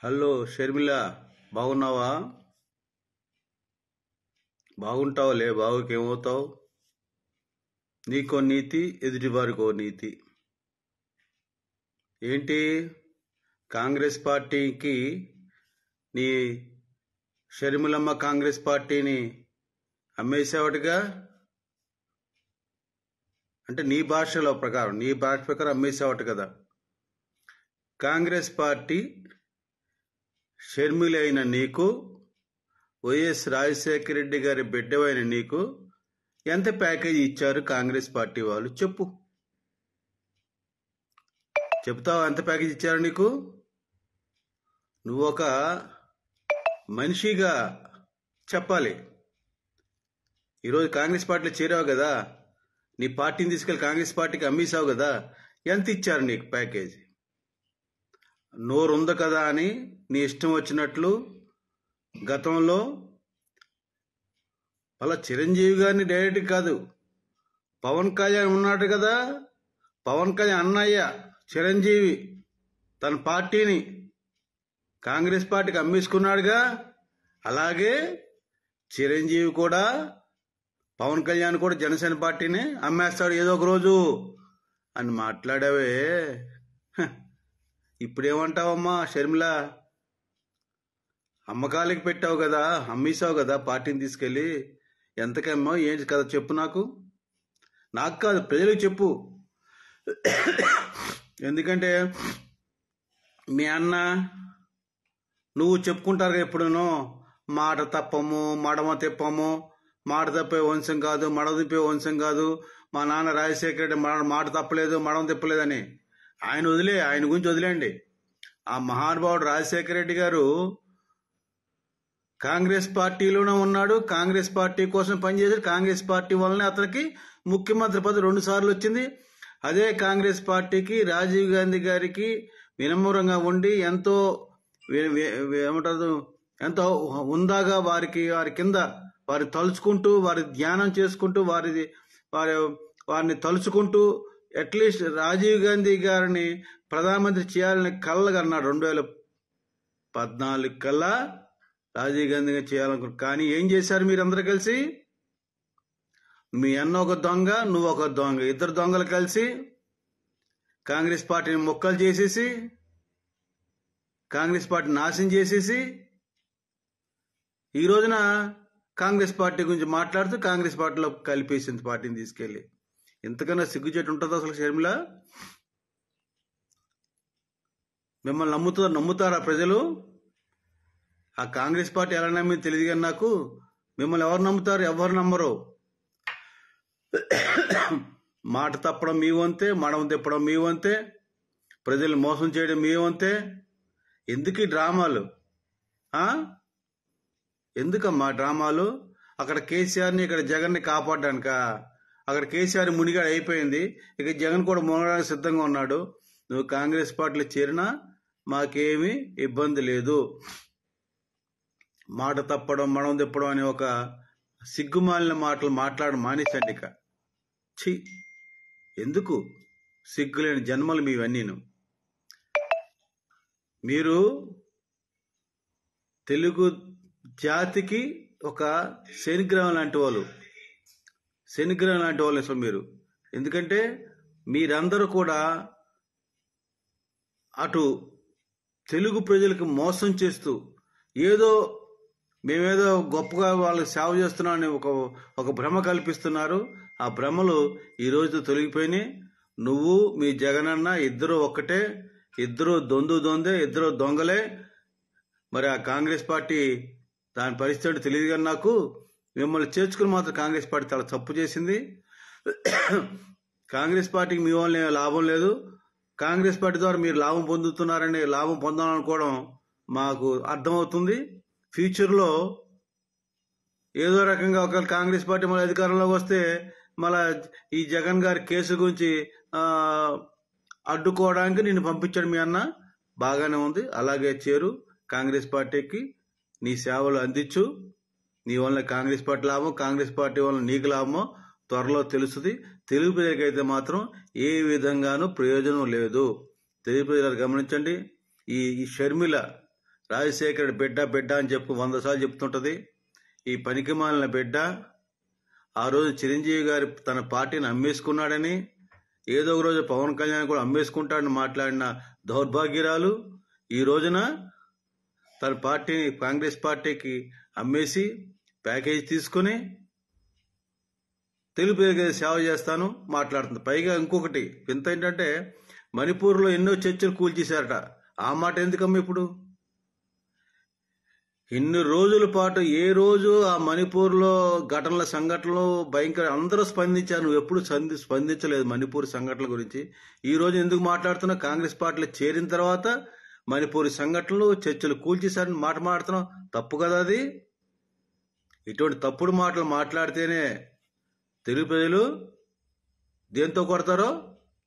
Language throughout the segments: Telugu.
హలో షర్మిల, బాగున్నావా? బాగుంటావులే, బాగుకేమవుతావు? నీకో నీతి, ఎదుటివారికో నీతి. ఏంటి కాంగ్రెస్ పార్టీకి నీ షర్మిలమ్మ కాంగ్రెస్ పార్టీని అమ్మేసావటగా? అంటే నీ భాష ప్రకారం అమ్మేసావట కదా. కాంగ్రెస్ పార్టీ షర్మిలైన నీకు, వైఎస్ రాజశేఖర రెడ్డి గారి బిడ్డవైన నీకు ఎంత ప్యాకేజీ ఇచ్చారు కాంగ్రెస్ పార్టీ వాళ్ళు? చెప్తావా ఎంత ప్యాకేజీ ఇచ్చారు నీకు? నువ్వు ఒక మనిషిగా చెప్పాలి. ఈరోజు కాంగ్రెస్ పార్టీలో చేరావు కదా, నీ పార్టీని తీసుకెళ్లి కాంగ్రెస్ పార్టీకి అమ్మేశావు కదా, ఎంత ఇచ్చారు నీకు ప్యాకేజీ? నోరుంది కదా అని నీ ఇష్టం వచ్చినట్లు గతంలో అలా చిరంజీవి గారిని డైరెక్ట్ కాదు, పవన్ కళ్యాణ్ ఉన్నాడు కదా, పవన్ కళ్యాణ్ అన్నయ్య చిరంజీవి తన పార్టీని కాంగ్రెస్ పార్టీకి అమ్మేసుకున్నాడుగా, అలాగే చిరంజీవి కూడా పవన్ కళ్యాణ్ కూడా జనసేన పార్టీని అమ్మేస్తాడు ఏదో ఒక రోజు అని మాట్లాడావే. ఇప్పుడేమంటావమ్మా షర్మిల? అమ్మకాలకి పెట్టావు కదా, అమ్మేసావు కదా పార్టీని తీసుకెళ్ళి. ఎంతకమ్మో ఏంటి కదా చెప్పు. నాకు కాదు, ప్రజలకు చెప్పు. ఎందుకంటే మీ అన్న నువ్వు చెప్పుకుంటారు ఎప్పుడునో, మాట తప్పము మడమ తిప్పము, మాట తప్పే వంశం కాదు, మడమ తిప్పే వంశం కాదు, మా నాన్న రాజశేఖర రెడ్డి మాట తప్పలేదు మడమ తిప్పలేదని. ఆయన గురించి వదిలేండి. ఆ మహానుభావుడు రాజశేఖర రెడ్డి గారు కాంగ్రెస్ పార్టీలోనే ఉన్నాడు, కాంగ్రెస్ పార్టీ కోసం పనిచేశాడు, కాంగ్రెస్ పార్టీ వల్లనే అతనికి ముఖ్యమంత్రి పదవి 2 సార్లు వచ్చింది. అదే కాంగ్రెస్ పార్టీకి రాజీవ్ గాంధీ గారికి వినమ్రంగా ఉండి ఎంతో ఎంతో ఉందాగా వారి కింద వారి తలుచుకుంటూ, వారి ధ్యానం చేసుకుంటూ, వారిని తలుచుకుంటూ అట్లీస్ట్ రాజీవ్ గాంధీ గారిని ప్రధానమంత్రి చేయాలని కలగా అన్నాడు. 2014 కల్లా రాజీవ్ గాంధీ గారు చేయాలనుకున్నారు. కానీ ఏం చేశారు మీరందరూ కలిసి? మీ అన్న ఒక దొంగ, నువ్వు ఒక దొంగ, ఇద్దరు దొంగలు కలిసి కాంగ్రెస్ పార్టీని మొక్కలు చేసేసి, కాంగ్రెస్ పార్టీని నాశనం చేసేసి, ఈ రోజున కాంగ్రెస్ పార్టీ గురించి మాట్లాడుతూ కాంగ్రెస్ పార్టీలో కలిపేసింది పార్టీని తీసుకెళ్లి. ఎంతకన్నా సిగ్గుచేటు ఉంటుందో అసలు షర్మిల? మిమ్మల్ని నమ్ముతారా ప్రజలు? ఆ కాంగ్రెస్ పార్టీ ఎలా నమ్మింది తెలియదు కానీ నాకు, మిమ్మల్ని ఎవరు నమ్ముతారు? ఎవరు నమ్మరు. మాట తప్పడం మీ వంతే, మడమ తిప్పడం మీ వంతే, ప్రజల్ని మోసం చేయడం మీ వంతే. ఎందుకు ఈ డ్రామాలు? ఎందుకమ్మా డ్రామాలు? అక్కడ కేసీఆర్ని, ఇక్కడ జగన్ని కాపాడడానిక? అక్కడ కేసీఆర్ మునిగాడు అయిపోయింది, ఇక జగన్ కూడా మునగడానికి సిద్ధంగా ఉన్నాడు. నువ్వు కాంగ్రెస్ పార్టీలో చేరినా మాకేమీ ఇబ్బంది లేదు. మాట తప్పడం మడం తిప్పడం అనే ఒక సిగ్గుమాలిన మాటలు మానేసండి ఇక. ఛీ, ఎందుకు సిగ్గులేని జన్మలు మీవన్నీను. మీరు తెలుగు జాతికి ఒక శనిగ్రహం లాంటి వాళ్ళు అసలు మీరు. ఎందుకంటే మీరందరూ కూడా అటు తెలుగు ప్రజలకు మోసం చేస్తూ మేమేదో గొప్పగా వాళ్ళకి సేవ చేస్తున్నామని ఒక భ్రమ కల్పిస్తున్నారు. ఆ భ్రమలు ఈ రోజు తొలగిపోయినాయి. నువ్వు మీ జగనన్న ఇద్దరు ఒక్కటే, ఇద్దరు దొందే, ఇద్దరు దొంగలే. మరి ఆ కాంగ్రెస్ పార్టీ దాని పరిస్థితి తెలియదు కానీ నాకు, మిమ్మల్ని చేర్చుకుని మాత్రం కాంగ్రెస్ పార్టీ చాలా తప్పు చేసింది. కాంగ్రెస్ పార్టీకి మీ వల్ల లాభం లేదు. కాంగ్రెస్ పార్టీ ద్వారా మీరు లాభం పొందుతున్నారని, లాభం పొందాలనుకోవడం మాకు అర్థమవుతుంది. ఫ్యూచర్లో ఏదో రకంగా ఒక కాంగ్రెస్ పార్టీ మళ్ళీ అధికారంలోకి వస్తే మళ్ళా ఈ జగన్ గారి కేసు గురించి అడ్డుకోవడానికి నిన్ను పంపించాడు మీ అన్న. బాగానే ఉంది, అలాగే చేరు కాంగ్రెస్ పార్టీకి, నీ సేవలు అందించు. నీ వల్ల కాంగ్రెస్ పార్టీ లాభం, కాంగ్రెస్ పార్టీ వల్ల నీకు లాభమో త్వరలో తెలుస్తుంది. తెలుగు ప్రజలకైతే మాత్రం ఏ విధంగానూ ప్రయోజనం లేదు. తెలుగు ప్రజలు గమనించండి. ఈ షర్మిల రాజశేఖర్ బిడ్డ బిడ్డ అని చెప్పు 100 సార్లు చెప్తుంటది. ఈ పనికిమాలిన బిడ్డ ఆ రోజు చిరంజీవి గారి తన పార్టీని అమ్మేసుకున్నాడని, ఏదో ఒక రోజు పవన్ కళ్యాణ్ కూడా అమ్మేసుకుంటాడని మాట్లాడిన దౌర్భాగ్యురాలు ఈ రోజున తన పార్టీని కాంగ్రెస్ పార్టీకి అమ్మేసి ప్యాకేజ్ తీసుకుని తెలుగు ప్రజలకు సేవ చేస్తాను మాట్లాడుతుంది. పైగా ఇంకొకటి వింత ఏంటంటే, మణిపూర్లో ఎన్నో చర్చలు కూల్చేశారట. ఆ మాట ఎందుకమ్మా ఇప్పుడు? ఇన్ని రోజుల పాటు ఏ రోజు ఆ మణిపూర్లో సంఘటనలు భయంకర అందరూ స్పందించారు. నువ్వు ఎప్పుడు స్పందించలేదు మణిపూర్ సంఘటనల గురించి. ఈ రోజు ఎందుకు మాట్లాడుతున్నావు? కాంగ్రెస్ పార్టీలో చేరిన తర్వాత మణిపూర్ సంఘటనలు చర్చలు కూల్చేశారని మాట మాట్లాడుతున్నావు. తప్పు కదా అది. ఇటువంటి తప్పుడు మాటలు మాట్లాడితేనే తెలుగు ప్రజలు దేంతో కొడతారో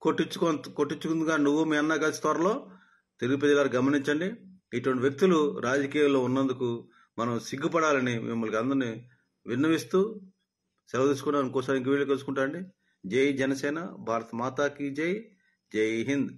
కొట్టించుకుందిగా నువ్వు మీ అన్న కలిసి త్వరలో. తెలుగు ప్రజలు గమనించండి. ఇటువంటి వ్యక్తులు రాజకీయాల్లో ఉన్నందుకు మనం సిగ్గుపడాలని మిమ్మల్ని అందరినీ విన్నవిస్తూ సెలవు తీసుకున్నాను. ఇంకోసారి ఇంక వీళ్ళు కలుసుకుంటా అండి. జై జనసేన, భారత్ మాతాకి జై, జై హింద్.